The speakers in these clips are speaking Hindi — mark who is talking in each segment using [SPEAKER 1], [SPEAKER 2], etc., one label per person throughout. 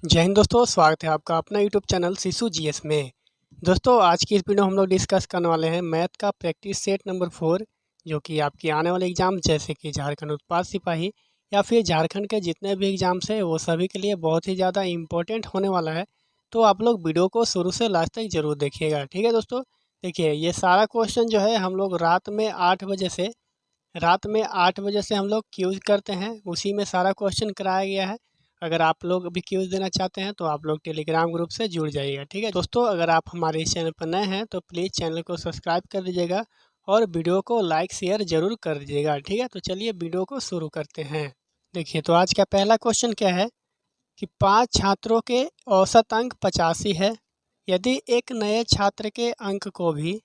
[SPEAKER 1] जय हिंद दोस्तों, स्वागत है आपका अपना यूट्यूब चैनल शिशु जीएस में। दोस्तों आज की इस वीडियो में हम लोग डिस्कस करने वाले हैं मैथ का प्रैक्टिस सेट नंबर 4, जो कि आपकी आने वाले एग्ज़ाम जैसे कि झारखंड उत्पाद सिपाही या फिर झारखंड के जितने भी एग्ज़ाम्स हैं वो सभी के लिए बहुत ही ज़्यादा इम्पोर्टेंट होने वाला है। तो आप लोग वीडियो को शुरू से लास्ट तक ज़रूर देखिएगा, ठीक है दोस्तों। देखिए ये सारा क्वेश्चन जो है हम लोग रात में 8 बजे से हम लोग क्यूज़ करते हैं, उसी में सारा क्वेश्चन कराया गया है। अगर आप लोग भी क्यूज़ देना चाहते हैं तो आप लोग टेलीग्राम ग्रुप से जुड़ जाइएगा, ठीक है दोस्तों। अगर आप हमारे इस चैनल पर नए हैं तो प्लीज़ चैनल को सब्सक्राइब कर दीजिएगा और वीडियो को लाइक शेयर ज़रूर कर दीजिएगा, ठीक है। तो चलिए वीडियो को शुरू करते हैं। देखिए तो आज का पहला क्वेश्चन क्या है कि 5 छात्रों के औसत अंक 85 है। यदि एक नए छात्र के अंक को भी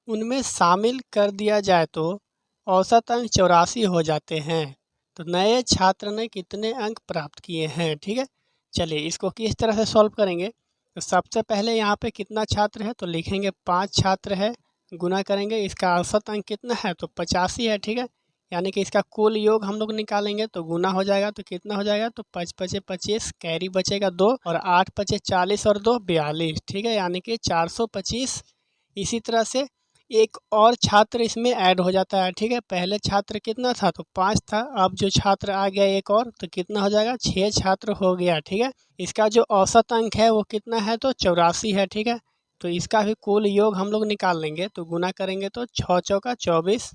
[SPEAKER 1] उनमें शामिल कर दिया जाए तो औसत अंक 84 हो जाते हैं। तो नए छात्र ने कितने अंक प्राप्त किए हैं, ठीक है। चलिए इसको किस तरह से सॉल्व करेंगे। तो सबसे पहले यहाँ पे कितना छात्र है तो लिखेंगे 5 छात्र है, गुना करेंगे, इसका औसत अंक कितना है तो 85 है, ठीक है। यानी कि इसका कुल योग हम लोग निकालेंगे तो गुना हो जाएगा तो कितना हो जाएगा तो 5 पचे 25, कैरी बचेगा 2 और 8 पचे 40 और 2 42, ठीक है, यानी कि 425। इसी तरह से एक और छात्र इसमें ऐड हो जाता है, ठीक है। पहले छात्र कितना था तो 5 था, अब जो छात्र आ गया एक और तो कितना हो जाएगा 6 छात्र हो गया, ठीक है। इसका जो औसत अंक है वो कितना है तो 84 है, ठीक है। तो इसका भी कुल योग हम लोग निकाल लेंगे तो गुना करेंगे तो 6 चौका 24,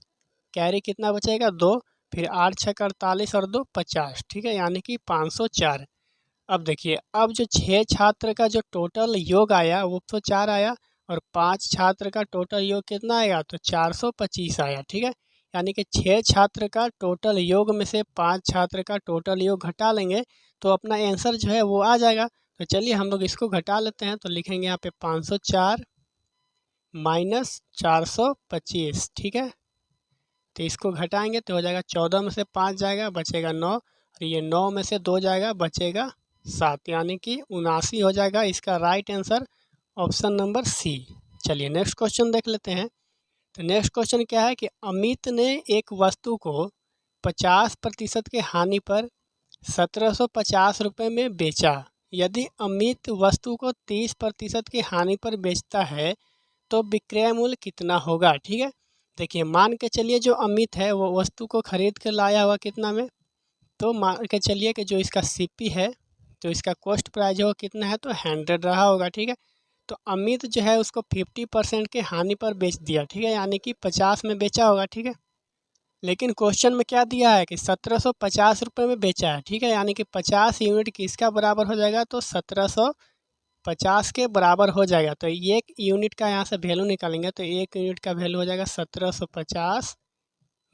[SPEAKER 1] कैरी कितना बचेगा 2, फिर 8 छक 48 और 2 50, ठीक है, यानी कि 504। अब देखिए अब जो 6 छात्र का जो टोटल योग आया वो तो 4 आया और 5 छात्र का टोटल योग कितना आएगा तो 425 आया, ठीक है। यानी कि 6 छात्र का टोटल योग में से 5 छात्र का टोटल योग घटा लेंगे तो अपना आंसर जो है वो आ जाएगा। तो चलिए हम लोग इसको घटा लेते हैं तो लिखेंगे यहाँ पे 504 माइनस 425, ठीक है। तो इसको घटाएंगे तो हो जाएगा 14 में से 5 जाएगा बचेगा 9 और ये 9 में से 2 जाएगा बचेगा 7, यानी कि 79 हो जाएगा। इसका right answer option number C. चलिए नेक्स्ट क्वेश्चन देख लेते हैं। तो नेक्स्ट क्वेश्चन क्या है कि अमित ने एक वस्तु को 50% के हानि पर 1750 रुपये में बेचा। यदि अमित वस्तु को 30% की हानि पर बेचता है तो विक्रय मूल्य कितना होगा, ठीक है। देखिए मान के चलिए जो अमित है वो वस्तु को खरीद कर लाया हुआ कितना में, तो मान के चलिए कि जो इसका सीपी है तो इसका कॉस्ट प्राइस हो कितना है तो 100 रहा होगा, ठीक है। तो अमित जो है उसको 50% के हानि पर बेच दिया, ठीक है, यानी कि 50 में बेचा होगा, ठीक है। लेकिन क्वेश्चन में क्या दिया है कि 1750 रुपये में बेचा है, ठीक है, यानी कि 50 यूनिट किसका बराबर हो जाएगा तो 1750 के बराबर हो जाएगा। तो एक यूनिट का यहाँ से वैल्यू निकालेंगे तो एक यूनिट का वैल्यू हो जाएगा 1750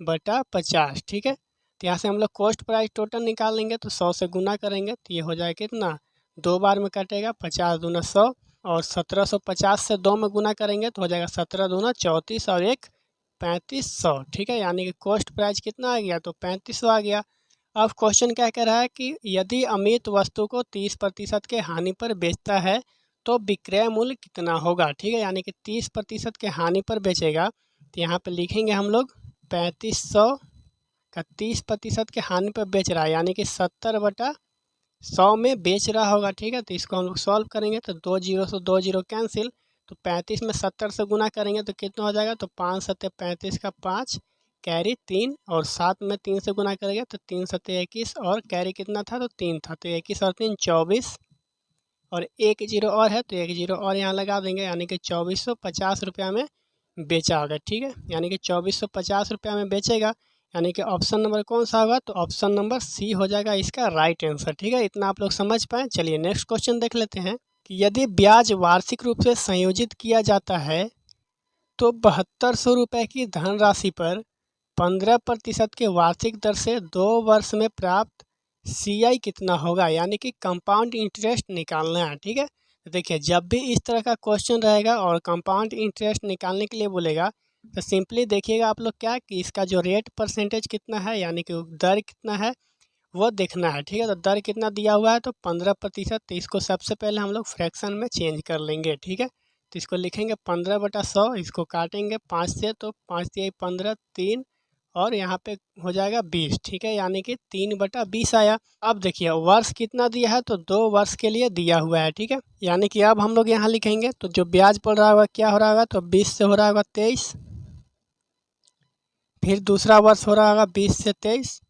[SPEAKER 1] बटा 50, ठीक है। तो यहाँ से हम लोग कॉस्ट प्राइस टोटल निकाल लेंगे तो 100 से गुना करेंगे तो ये हो जाएगा कितना, 2 बार में कटेगा, 50 दूना 100 और 1750 से 2 में गुना करेंगे तो हो जाएगा 17 दूना 34 और 1 3500, ठीक है, यानी कि कॉस्ट प्राइस कितना आ गया तो 3500 आ गया। अब क्वेश्चन क्या कह रहा है कि यदि अमित वस्तु को 30% के हानि पर बेचता है तो विक्रय मूल्य कितना होगा, ठीक है, यानी कि 30% के हानि पर बेचेगा। तो यहाँ पे लिखेंगे हम लोग 3500 का 30% के हानि पर बेच रहा है, यानी कि 70/100 में बेच रहा होगा, ठीक है। तो इसको हम लोग सॉल्व करेंगे तो 2 जीरो से 2 जीरो कैंसिल, तो 35 में 70 से गुना करेंगे तो कितना हो जाएगा तो 5 सत्ते 35 का 5, कैरी 3 और 7 में 3 से गुना करेंगे तो 3 सत्ते 21 और कैरी कितना था तो 3 था, तो 21 और 3 24 और एक जीरो और है तो एक जीरो और यहाँ लगा देंगे, यानी कि 2450 रुपया में बेचा होगा, ठीक है। यानी कि 2450 रुपया में बेचेगा, यानी कि ऑप्शन नंबर कौन सा होगा तो ऑप्शन नंबर सी हो जाएगा इसका राइट आंसर, ठीक है। इतना आप लोग समझ पाएँ। चलिए नेक्स्ट क्वेश्चन देख लेते हैं कि यदि ब्याज वार्षिक रूप से संयोजित किया जाता है तो 7200 रुपये की धनराशि पर 15% के वार्षिक दर से 2 वर्ष में प्राप्त सीआई कितना होगा, यानी कि कंपाउंड इंटरेस्ट निकालना है, ठीक है। तो देखिए जब भी इस तरह का क्वेश्चन रहेगा और कंपाउंड इंटरेस्ट निकालने के लिए बोलेगा तो सिंपली देखिएगा आप लोग क्या कि इसका जो रेट परसेंटेज कितना है, यानी कि दर कितना है वो देखना है, ठीक है। तो दर कितना दिया हुआ है तो 15%, तो इसको सबसे पहले हम लोग फ्रैक्शन में चेंज कर लेंगे, ठीक है। तो इसको लिखेंगे 15/100, इसको काटेंगे 5 से तो 5 से 15 3 और यहाँ पे हो जाएगा 20, ठीक है, यानी कि 3/20 आया। अब देखिए वर्ष कितना दिया है, तो 2 वर्ष के लिए दिया हुआ है, ठीक है। यानी कि अब हम लोग यहाँ लिखेंगे तो जो ब्याज पड़ रहा होगा क्या हो रहा होगा, तो 20 से हो रहा होगा 23, फिर दूसरा वर्ष हो रहा होगा 20 से 23,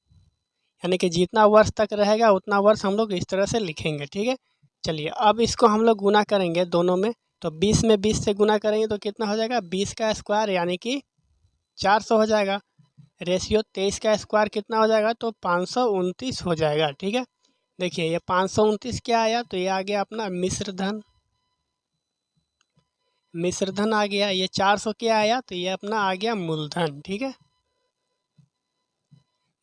[SPEAKER 1] यानी कि जितना वर्ष तक रहेगा उतना वर्ष हम लोग इस तरह से लिखेंगे, ठीक है। चलिए अब इसको हम लोग गुना करेंगे दोनों में, तो 20 में 20 से गुना करेंगे तो कितना हो जाएगा, 20 का स्क्वायर यानी कि 400 हो जाएगा। रेशियो 23 का स्क्वायर कितना हो जाएगा, तो 529 हो जाएगा, ठीक है। देखिए ये 529 क्या आया, तो ये आ गया अपना मिश्र धन, मिश्र धन आ गया। ये 400 क्या आया, तो ये अपना आ गया मूलधन, ठीक है।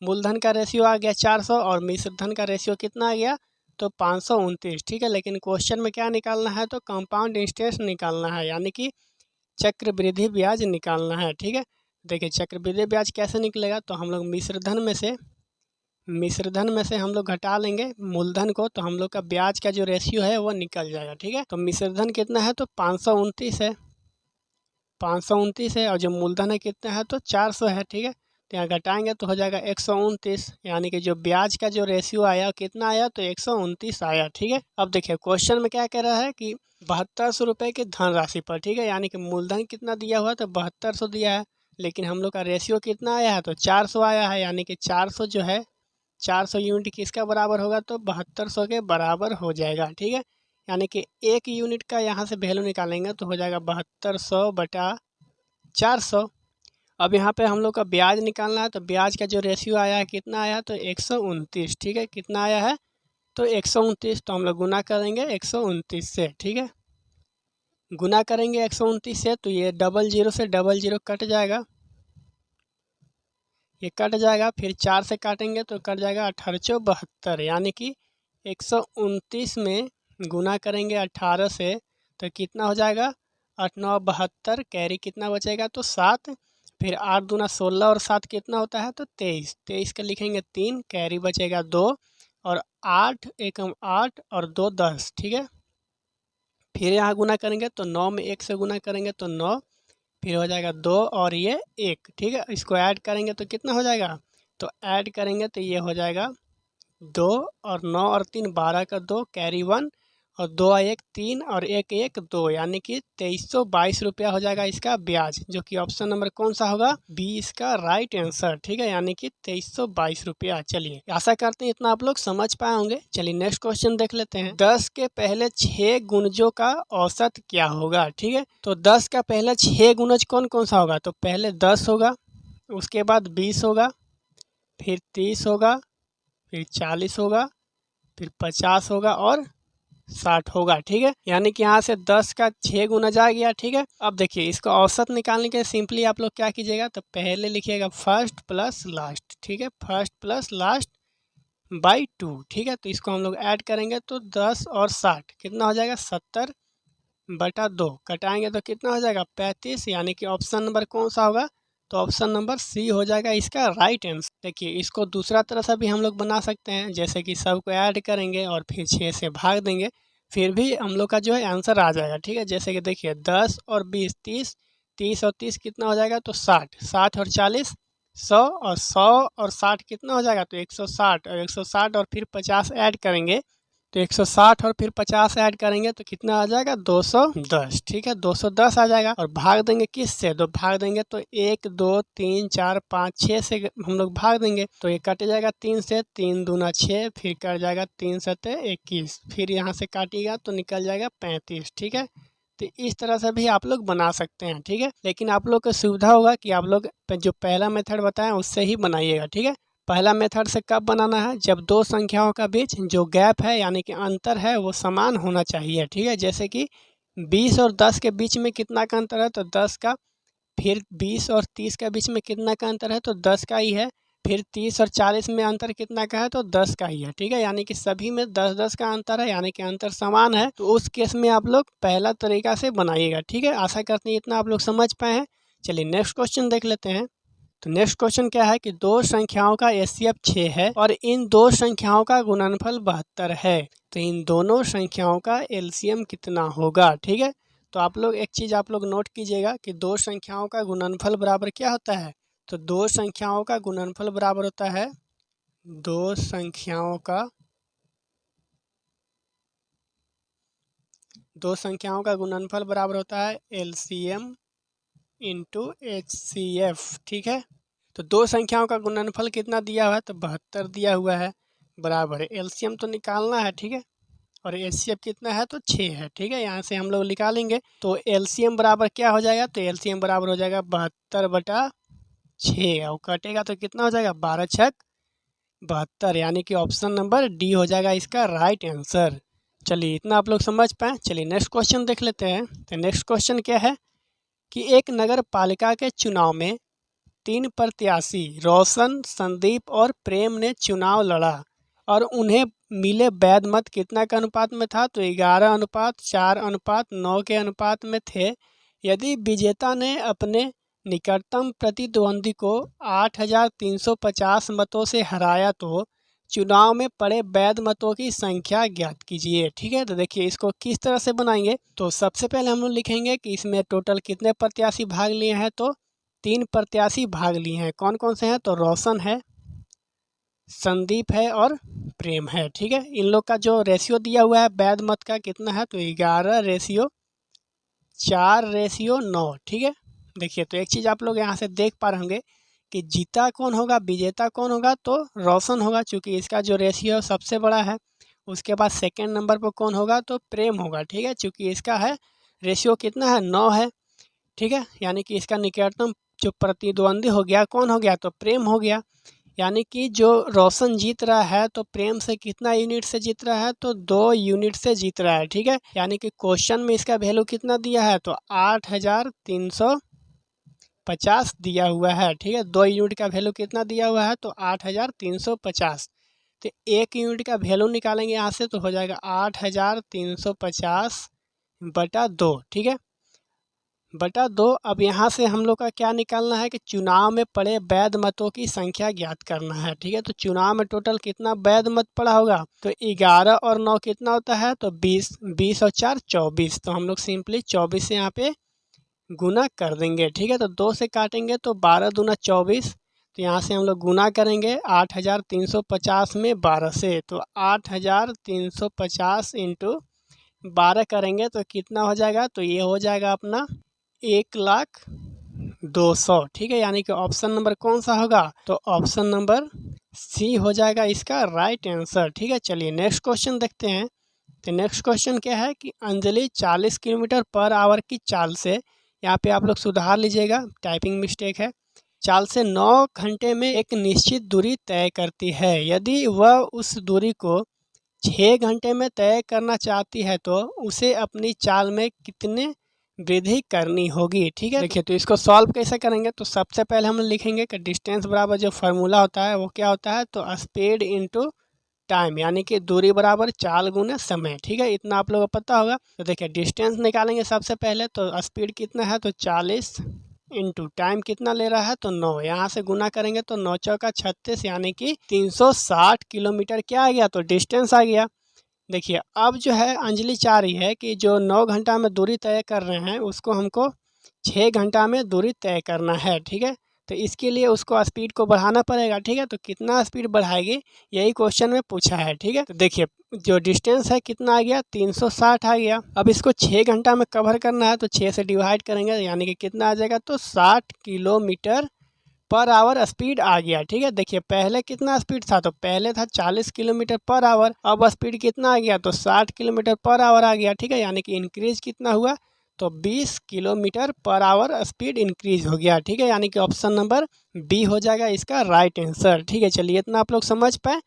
[SPEAKER 1] मूलधन का रेशियो आ गया 400 और मिश्र धन का रेशियो कितना आ गया, तो 529, ठीक है। लेकिन क्वेश्चन में क्या निकालना है, तो कंपाउंड इंटरेस्ट निकालना है, यानी कि चक्रवृद्धि ब्याज निकालना है, ठीक है। देखिए चक्रवृद्धि ब्याज कैसे निकलेगा, तो हम लोग मिश्र धन में से हम लोग घटा लेंगे मूलधन को, तो हम लोग का ब्याज का जो रेशियो है वो निकल जाएगा, ठीक है। तो मिश्र धन कितना है, तो 529 है, 529 है, और जो मूलधन है कितना है, तो 400 है, ठीक है। तो यहाँ घटाएंगे तो हो जाएगा 129, यानी कि जो ब्याज का जो रेशियो आया कितना आया, तो 129 आया, ठीक है। अब देखिए क्वेश्चन में क्या कह रहा है कि 7200 रुपये की धनराशि पर, ठीक है, यानी कि मूलधन कितना दिया हुआ, तो 7200 दिया है, लेकिन हम लोग का रेशियो कितना आया है, तो 400 आया है, यानी कि 400 जो है 400 यूनिट किसका बराबर होगा, तो 7200 के बराबर हो जाएगा, ठीक है। यानी कि 1 यूनिट का यहाँ से वैल्यू निकालेंगे तो हो जाएगा 7200/400। अब यहाँ पे हम लोग का ब्याज निकालना है, तो ब्याज का जो रेशियो आया है कितना आया, तो 129, ठीक है। कितना आया है, तो 129, तो हम लोग गुना करेंगे 129 से, ठीक है। गुना करेंगे 129 से, तो ये 00 से 00 कट जाएगा, ये कट जाएगा, फिर 4 से काटेंगे तो कट जाएगा 1872, यानी कि 129 में गुना करेंगे 18 से तो कितना हो जाएगा, 8 9 72, कैरी कितना बचेगा, तो 7, फिर 8 दूना 16 और 7 कितना होता है, तो 23, 23 का लिखेंगे 3, कैरी बचेगा 2, और 8 एकम 8 और 2 10, ठीक है। फिर यहाँ गुना करेंगे तो 9 में 1 से गुना करेंगे तो 9, फिर हो जाएगा 2 और ये 1, ठीक है। इसको ऐड करेंगे तो कितना हो जाएगा, तो ऐड करेंगे तो ये हो जाएगा 2 और 9 और 3 12 का 2, कैरी 1, और 2 1 3 और 1 1 2, यानी कि 2322 रुपया हो जाएगा इसका ब्याज, जो कि ऑप्शन नंबर कौन सा होगा, बी इसका राइट आंसर, ठीक है, यानी कि 2322 रुपया। चलिए आशा करते हैं इतना आप लोग समझ पाए होंगे। चलिए नेक्स्ट क्वेश्चन देख लेते हैं। 10 के पहले 6 गुणजों का औसत क्या होगा, ठीक है। तो 10 का पहले 6 गुणज कौन कौन सा होगा, तो पहले 10 होगा, उसके बाद 20 होगा, फिर 30 होगा, फिर 40 होगा, फिर 50 होगा और 60 होगा, ठीक है। यानी कि यहाँ से 10 का 6 गुना जा गया, ठीक है। अब देखिए इसका औसत निकालने के सिंपली आप लोग क्या कीजिएगा, तो पहले लिखिएगा फर्स्ट प्लस लास्ट, ठीक है, फर्स्ट प्लस लास्ट बाई 2, ठीक है। तो इसको हम लोग ऐड करेंगे तो 10 और 60 कितना हो जाएगा, 70/2, कटाएंगे तो कितना हो जाएगा, 35, यानी कि ऑप्शन नंबर कौन सा होगा, तो ऑप्शन नंबर सी हो जाएगा इसका राइट आंसर। देखिए इसको दूसरा तरह से भी हम लोग बना सकते हैं, जैसे कि सबको ऐड करेंगे और फिर 6 से भाग देंगे, फिर भी हम लोग का जो है आंसर आ जाएगा, ठीक है। जैसे कि देखिए 10 और 20 30, 30 और 30 कितना हो जाएगा, तो 60, 60 और 40 100, और 100 और 60 कितना हो जाएगा, तो 160, और 160 और फिर 50 ऐड करेंगे तो 160 और फिर 50 ऐड करेंगे तो कितना आ जाएगा, 210, ठीक है, 210 आ जाएगा। और भाग देंगे किस से, तो भाग देंगे तो 1 2 3 4 5 6 से हम लोग भाग देंगे, तो ये कट जाएगा 3 से, 3 दूना 6, फिर कट जाएगा 3 सते 21, फिर यहाँ से काटिएगा तो निकल जाएगा 35, ठीक है। तो इस तरह से भी आप लोग बना सकते हैं, ठीक है। लेकिन आप लोग को सुविधा होगा कि आप लोग जो पहला मेथड बताएं उससे ही बनाइएगा, ठीक है। पहला मेथड से कब बनाना है, जब दो संख्याओं का बीच जो गैप है यानी कि अंतर है वो समान होना चाहिए, ठीक है। जैसे कि 20 और 10 के बीच में कितना का अंतर है, तो 10 का, फिर 20 और 30 के बीच में कितना का अंतर है, तो 10 का ही है, फिर 30 और 40 में अंतर कितना का है, तो 10 का ही है, ठीक है। यानी कि सभी में 10 10 का अंतर है, यानी कि अंतर समान है, तो उस केस में आप लोग पहला तरीका से बनाइएगा, ठीक है। आशा करते हैं इतना आप लोग समझ पाए हैं। चलिए नेक्स्ट क्वेश्चन देख लेते हैं। तो नेक्स्ट क्वेश्चन क्या है कि दो संख्याओं का एचसीएफ 6 है और इन दो संख्याओं का गुणनफल 72 है, तो इन दोनों संख्याओं का एलसीएम कितना होगा, ठीक है। तो आप लोग एक चीज़ आप लोग नोट कीजिएगा कि दो संख्याओं का गुणनफल बराबर क्या होता है, तो दो संख्याओं का गुणनफल बराबर होता है दो संख्याओं का गुणनफल बराबर होता है LCM इंटू HCF। ठीक है, तो दो संख्याओं का गुणनफल कितना दिया हुआ है, तो 72 दिया हुआ है, बराबर है LCM तो निकालना है। ठीक है, और HCF कितना है, तो 6 है। ठीक है, यहाँ से हम लोग निकालेंगे तो LCM बराबर क्या हो जाएगा, तो LCM बराबर हो जाएगा 72/6 और कटेगा तो कितना हो जाएगा 12 छक 72, यानी कि ऑप्शन नंबर डी हो जाएगा इसका राइट आंसर। चलिए इतना आप लोग समझ पाए। चलिए नेक्स्ट क्वेश्चन देख लेते हैं। तो नेक्स्ट क्वेश्चन क्या है कि एक नगर पालिका के चुनाव में 3 प्रत्याशी रोशन, संदीप और प्रेम ने चुनाव लड़ा और उन्हें मिले वैध मत कितना के अनुपात में था, तो 11:4:9 के अनुपात में थे। यदि विजेता ने अपने निकटतम प्रतिद्वंदी को 8,350 मतों से हराया तो चुनाव में पड़े वैध मतों की संख्या ज्ञात कीजिए। ठीक है, तो देखिए इसको किस तरह से बनाएंगे। तो सबसे पहले हम लोग लिखेंगे कि इसमें टोटल कितने प्रत्याशी भाग लिए हैं, तो 3 प्रत्याशी भाग लिए हैं। कौन कौन से हैं, तो रोशन है, संदीप है और प्रेम है। ठीक है, इन लोग का जो रेशियो दिया हुआ है वैध मत का कितना है, तो 11:4:9। ठीक है, देखिए तो एक चीज़ आप लोग यहाँ से देख पा रहे होंगे कि जीता कौन होगा, विजेता कौन होगा, तो रोशन होगा, क्योंकि इसका जो रेशियो सबसे बड़ा है। उसके बाद सेकंड नंबर पर कौन होगा, तो प्रेम होगा। ठीक है, क्योंकि इसका है रेशियो कितना है, 9 है। ठीक है, यानी कि इसका निकटतम जो प्रतिद्वंदी हो गया कौन हो गया, तो प्रेम हो गया। यानी कि जो रोशन जीत रहा है तो प्रेम से कितना यूनिट से जीत रहा है, तो 2 यूनिट से जीत रहा है। ठीक है, यानी कि क्वेश्चन में इसका वैल्यू कितना दिया है, तो 8,350 दिया हुआ है। ठीक है, 2 यूनिट का वैल्यू कितना दिया हुआ है, तो 8,350। तो 1 यूनिट का वैल्यू निकालेंगे यहाँ से, तो हो जाएगा 8,350/2। ठीक है, बटा 2। अब यहाँ से हम लोग का क्या निकालना है कि चुनाव में पड़े वैध मतों की संख्या ज्ञात करना है। ठीक है, तो चुनाव में टोटल कितना वैध मत पड़ा होगा, तो 11 और 9 कितना होता है, तो 20, 20 और 4 24। तो हम लोग सिंपली 24 से यहाँ पे गुना कर देंगे। ठीक है, तो 2 से काटेंगे तो 12 दूना 24। तो यहाँ से हम लोग गुना करेंगे 8,350 में 12 से, तो 8,350 इंटू 12 करेंगे तो कितना हो जाएगा, तो ये हो जाएगा अपना 1,02,000। ठीक है, यानी कि ऑप्शन नंबर कौन सा होगा, तो ऑप्शन नंबर सी हो जाएगा इसका राइट आंसर। ठीक है, चलिए नेक्स्ट क्वेश्चन देखते हैं। तो नेक्स्ट क्वेश्चन क्या है कि अंजलि 40 किलोमीटर पर आवर की चाल से, यहाँ पे आप लोग सुधार लीजिएगा, टाइपिंग मिस्टेक है, चाल से 9 घंटे में एक निश्चित दूरी तय करती है। यदि वह उस दूरी को 6 घंटे में तय करना चाहती है तो उसे अपनी चाल में कितने वृद्धि करनी होगी। ठीक है, देखिए तो इसको सॉल्व कैसे करेंगे। तो सबसे पहले हम लिखेंगे कि डिस्टेंस बराबर जो फार्मूला होता है वो क्या होता है, तो स्पीड इंटू टाइम, यानी कि दूरी बराबर चाल गुना समय। ठीक है, इतना आप लोगों को पता होगा। तो देखिए डिस्टेंस निकालेंगे सबसे पहले, तो स्पीड कितना है, तो 40 इंटू टाइम कितना ले रहा है, तो 9। यहाँ से गुना करेंगे तो 9 चौका 36, यानी कि 360 किलोमीटर क्या आ गया, तो डिस्टेंस आ गया। देखिए अब जो है अंजलि चाह रही है कि जो 9 घंटा में दूरी तय कर रहे हैं उसको हमको 6 घंटा में दूरी तय करना है। ठीक है, तो इसके लिए उसको स्पीड को बढ़ाना पड़ेगा। ठीक है, तो कितना स्पीड बढ़ाएगी यही क्वेश्चन में पूछा है। ठीक है, तो देखिए जो डिस्टेंस है कितना आ गया, 360 आ गया। अब इसको 6 घंटा में कवर करना है तो 6 से डिवाइड करेंगे, यानी कि कितना आ जाएगा, तो 60 किलोमीटर पर आवर स्पीड आ गया। ठीक है, देखिए पहले कितना स्पीड था, तो पहले था 40 किलोमीटर पर आवर, अब स्पीड कितना आ गया, तो 60 किलोमीटर पर आवर आ गया। ठीक है, यानी कि इंक्रीज कितना हुआ, तो 20 kilometre per hour speed increase हो गया। ठीक है, यानी कि ऑप्शन नंबर बी हो जाएगा इसका राइट आंसर। ठीक है, चलिए इतना आप लोग समझ पाए।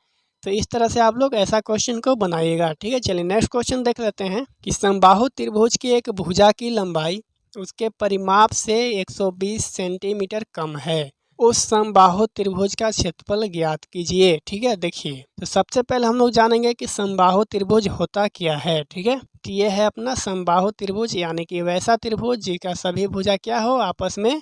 [SPEAKER 1] तो इस तरह से आप लोग ऐसा क्वेश्चन को बनाइएगा। ठीक है, चलिए नेक्स्ट क्वेश्चन देख लेते हैं कि समबाहु त्रिभुज की एक भुजा की लंबाई उसके परिमाप से 120 सेंटीमीटर कम है। उस समबाहु त्रिभुज का क्षेत्रफल ज्ञात कीजिए। ठीक है, देखिए तो सबसे पहले हम लोग जानेंगे कि समबाहु त्रिभुज होता क्या है। ठीक है, तो ये है अपना समबाहु त्रिभुज, यानी कि वैसा त्रिभुज जिसका सभी भुजा क्या हो, आपस में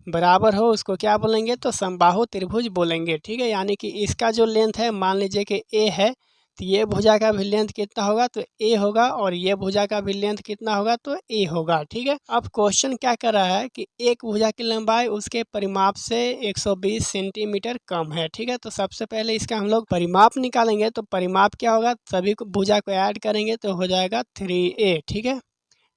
[SPEAKER 1] बराबर हो, उसको क्या बोलेंगे, तो समबाहु त्रिभुज बोलेंगे। ठीक है, यानी कि इसका जो लेंथ है मान लीजिए कि ए है, तो ये भुजा का भी लेंथ कितना होगा तो ए होगा, और ये भुजा का भी लेंथ कितना होगा तो ए होगा। ठीक है, अब क्वेश्चन क्या कर रहा है कि एक भुजा की लंबाई उसके परिमाप से 120 सेंटीमीटर कम है। ठीक है, तो सबसे पहले इसका हम लोग परिमाप निकालेंगे। तो परिमाप क्या होगा, सभी को भुजा को ऐड करेंगे तो हो जाएगा 3a। ठीक है,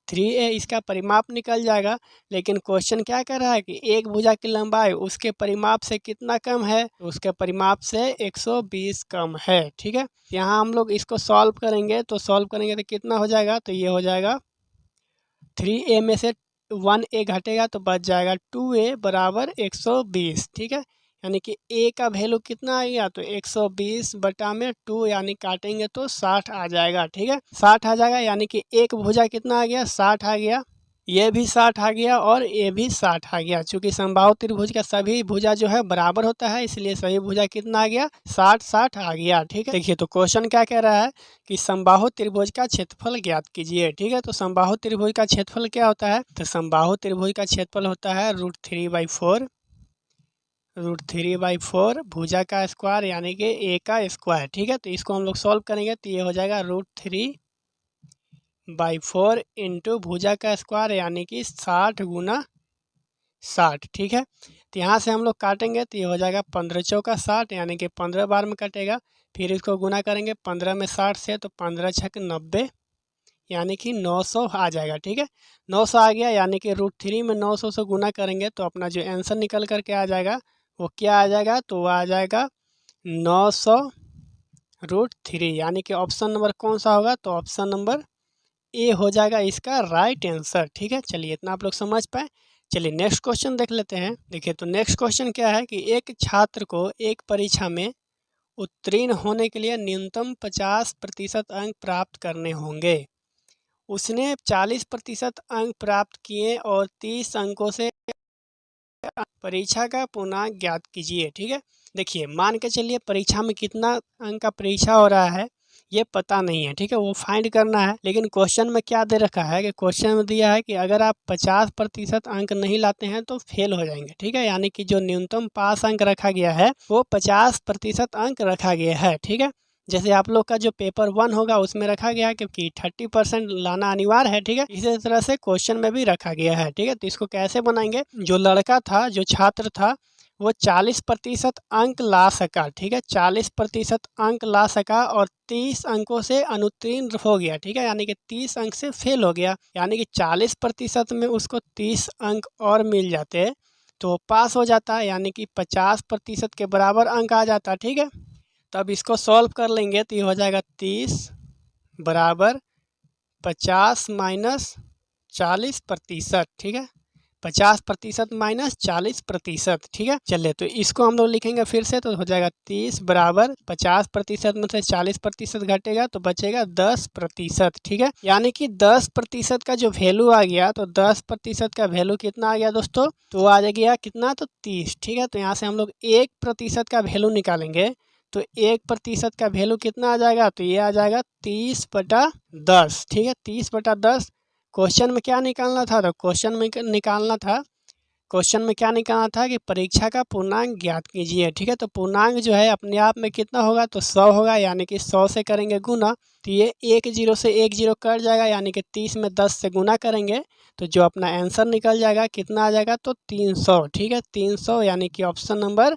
[SPEAKER 1] 3a इसका परिमाप निकल जाएगा। लेकिन क्वेश्चन क्या कर रहा है कि एक भुजा की लंबाई उसके परिमाप से कितना कम है, तो उसके परिमाप से 120 कम है। ठीक है, यहाँ हम लोग इसको सॉल्व करेंगे, तो सॉल्व करेंगे तो कितना हो जाएगा, तो ये हो जाएगा 3a में से 1a घटेगा तो बच जाएगा 2a बराबर 120। ठीक है, यानी कि a का वैल्यू कितना आ गया तो 120 बटा में 2, यानी काटेंगे तो 60 आ जाएगा। ठीक है, 60 आ जाएगा, यानी कि एक भुजा कितना आ गया 60 आ गया, ये भी 60 आ गया और ये भी 60 आ गया। चूंकि समबाहु त्रिभुज का सभी भुजा जो है बराबर होता है, इसलिए सभी भुजा कितना आ गया 60 आ गया। ठीक है, देखिए तो क्वेश्चन क्या कह रहा है कि समबाहु त्रिभुज का क्षेत्रफल ज्ञात कीजिए। ठीक है, तो समबाहु त्रिभुज का क्षेत्रफल क्या होता है, तो समबाहु त्रिभुज का क्षेत्रफल होता है √3/4, √3/4 भुजा का स्क्वायर यानी कि ए का स्क्वायर। ठीक है, तो इसको हम लोग सॉल्व करेंगे तो ये हो जाएगा √3/4 इंटू भुजा का स्क्वायर यानी कि 60 गुना 60। ठीक है, तो यहाँ से हम लोग काटेंगे तो ये हो जाएगा 15 चौका 60, यानी कि 15 बार में कटेगा। फिर इसको गुना करेंगे 15 में 60 से, तो 15 छक 90, यानी कि 900 आ जाएगा। ठीक है, 900 आ गया, यानी कि √3 में 900 से गुना करेंगे तो अपना जो आंसर निकल करके आ जाएगा वो क्या आ जाएगा, तो वो आ जाएगा 900√3, यानी कि ऑप्शन नंबर कौन सा होगा, तो ऑप्शन नंबर ए हो जाएगा इसका राइट आंसर। ठीक है, चलिए इतना आप लोग समझ पाए। चलिए नेक्स्ट क्वेश्चन देख लेते हैं। देखिए तो नेक्स्ट क्वेश्चन क्या है कि एक छात्र को एक परीक्षा में उत्तीर्ण होने के लिए न्यूनतम 50% अंक प्राप्त करने होंगे। उसने 40% अंक प्राप्त किए और 30 अंकों से परीक्षा का पूर्णांक ज्ञात कीजिए। ठीक है, देखिए मान के चलिए परीक्षा में कितना अंक का परीक्षा हो रहा है ये पता नहीं है। ठीक है, वो फाइंड करना है। लेकिन क्वेश्चन में क्या दे रखा है कि क्वेश्चन में दिया है कि अगर आप 50% अंक नहीं लाते हैं तो फेल हो जाएंगे। ठीक है, यानी कि जो न्यूनतम पास अंक रखा गया है वो 50% अंक रखा गया है। ठीक है, जैसे आप लोग का जो पेपर 1 होगा उसमें रखा गया है कि 30% लाना अनिवार्य है। ठीक है, इसी तरह से क्वेश्चन में भी रखा गया है। ठीक है, तो इसको कैसे बनाएंगे, जो लड़का था जो छात्र था वो 40% अंक ला सका। ठीक है, 40% अंक ला सका और 30 अंकों से अनुत्तीर्ण हो गया। ठीक है, यानी कि 30 अंक से फेल हो गया, यानी कि 40% में उसको 30 अंक और मिल जाते तो पास हो जाता, यानी कि 50% के बराबर अंक आ जाता। ठीक है, तब इसको सॉल्व कर लेंगे तो ये हो जाएगा 30 बराबर 50 माइनस 40%। ठीक है, 50% माइनस 40%। ठीक है, चलिए तो इसको हम लोग लिखेंगे फिर से, तो हो जाएगा 30 बराबर 50% में से 40% घटेगा तो बचेगा 10%। ठीक है, यानी कि 10% का जो वैल्यू आ गया, तो 10% का वैल्यू कितना आ गया दोस्तों, तो आ गया कितना, तो 30। ठीक है, तो यहाँ से हम लोग 1% का वैल्यू निकालेंगे, तो 1% का वैल्यू कितना आ जाएगा, तो ये आ जाएगा 30/10। ठीक है, 30/10। क्वेश्चन में क्या निकालना था, तो क्वेश्चन में क्या निकालना था कि परीक्षा का पूर्णांक ज्ञात कीजिए। ठीक है, तो पूर्णांक जो है अपने आप में कितना होगा, तो 100 होगा, यानी कि 100 से करेंगे गुना तो ये 1 0 से 1 0 कट जाएगा, यानी कि 30 में 10 से गुना करेंगे तो जो अपना आंसर निकल जाएगा कितना आ जाएगा, तो 300। ठीक है, 300, यानी कि ऑप्शन नंबर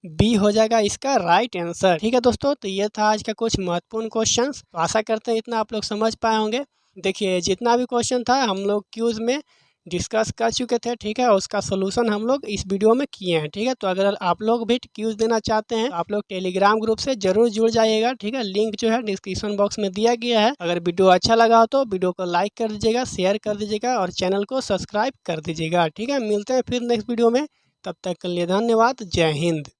[SPEAKER 1] बी हो जाएगा इसका राइट आंसर। ठीक है दोस्तों, तो ये था आज का कुछ महत्वपूर्ण क्वेश्चंस। तो आशा करते हैं इतना आप लोग समझ पाए होंगे। देखिए जितना भी क्वेश्चन था हम लोग क्यूज में डिस्कस कर चुके थे। ठीक है, उसका सोल्यूशन हम लोग इस वीडियो में किए हैं। ठीक है, तो अगर आप लोग भी क्यूज देना चाहते हैं तो आप लोग टेलीग्राम ग्रुप से जरूर जुड़ जाइएगा। ठीक है, लिंक जो है डिस्क्रिप्शन बॉक्स में दिया गया है। अगर वीडियो अच्छा लगा हो तो वीडियो को लाइक कर दीजिएगा, शेयर कर दीजिएगा और चैनल को सब्सक्राइब कर दीजिएगा। ठीक है, मिलते हैं फिर नेक्स्ट वीडियो में, तब तक के लिए धन्यवाद। जय हिंद।